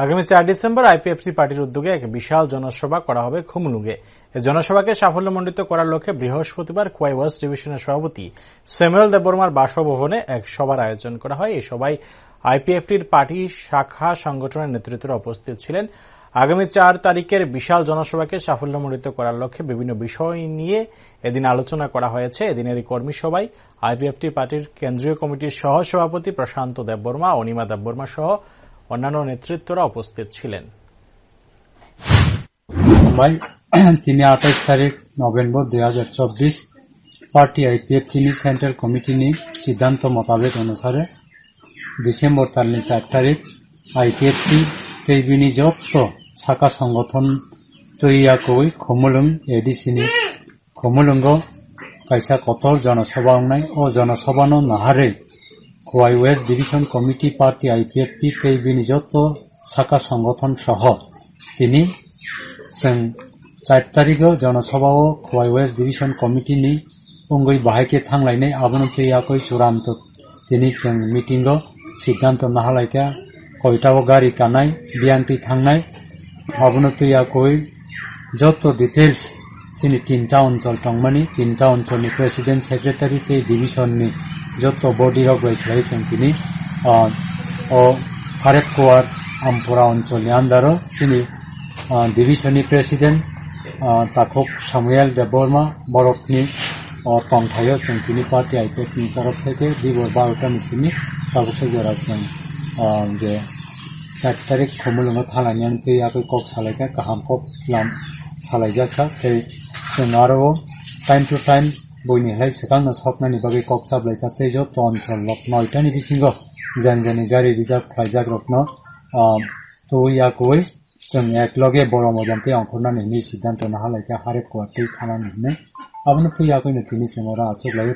আগামী 4 December IPFT পার্টির উদ্যোগে এক বিশাল জনসভা করা হবে খুমলুঙে। এই জনসভাকে সাফল্যমণ্ডিত করার লক্ষ্যে বৃহস্পতিবার খোয়াই ওয়েস্ট ডিভিশনের সভাপতি স্যামুয়েল দেববর্মার বাসভবনে এক সভার আয়োজন করা হয়। এই সভায় আইপিএফটির পার্টি শাখা সংগঠনের নেতৃত্বরা উপস্থিত ছিলেন। আগামী 4 তারিখের বিশাল জনসভাকে সাফল্যমণ্ডিত করার লক্ষ্যে বিভিন্ন বিষয় নিয়ে এদিন আলোচনা করা হয়েছে। এদিনের এই কর্মী সভায় আইপিএফটি পার্টির কেন্দ্রীয় কমিটির সহ সভাপতি প্রশান্ত দেববর্মা, অনিমা দেববর্মা সহ অন্যান্য নেতৃত্বরা উপস্থিত ছিলেন। 28 তারিখ November 2024 party IPFT central committee সিদ্ধান্ত মোতাবেক অনুসারে ডিসেম্বর 4 তারিখ আইপিএফটি তেইবিনি যত শাখা সংগঠন তৈয়াকই খমুলুং এডিসিনি খমুলুঙ্গ কাইসা কতর জনসভা অংনাই ও জনসভানো নাহারে Khowai west division committee party IPFT তেইবিনি যত শাখা সংগঠন সহ তিনি 4 তারিখও জনসভা ও খোয়াই ওয়েস্ট ডিভিশন কমিটিনি উঙ্গই বাহাইকে থাংলাইনাই আবনো তৈয়াকই চূড়ান্ত তিনি মিটিং সিদ্ধান্ত নাহালাইকা কয়টাও গাড়ি কানাই বিয়াংটি থাংনাই আবনো তৈয়াকই যত ডিটেলস চিনি 3টা অঞ্চল টংমানি 3টা অঞ্চলনি প্রেসিডেন্ট সেক্রেটারি তেই ডিভিশননি যত বডি রগলাই তিনি ও ফারেক কোয়ার আমপুরা অঞ্চলনি আন্দারও চিনি ডিভিশননি প্রেসিডেন্ট তাকক স্যামুয়েল দেববর্মা বরকনি তংথাইও তিনি পার্টি আইপিএফটি তরফ থেকে দিবর 12টা মিছিলনি তাবকসে জরাছেন যে 4 তারিখ খমুলুঙা থালানিয়ান তৈয়াকই কক সালাইকা কাহাম কক লাম সালাইজাকা তৈ जों आरो टाइम टू टाइम बयनिहाय सिगांनो सपनानि बागै कक साबलायका तै जत अञ्चल 9टानि बिसिंगो जेन गारि रिजार्भ खालायजाग्रबनो तैयाकई जों एकलगे बर' मोजांते अंखरनानै सिद्धांत नाहालायका हारेक कवातै खानानै आबनो तैयाकैनो तिनि जों आचुगलायो।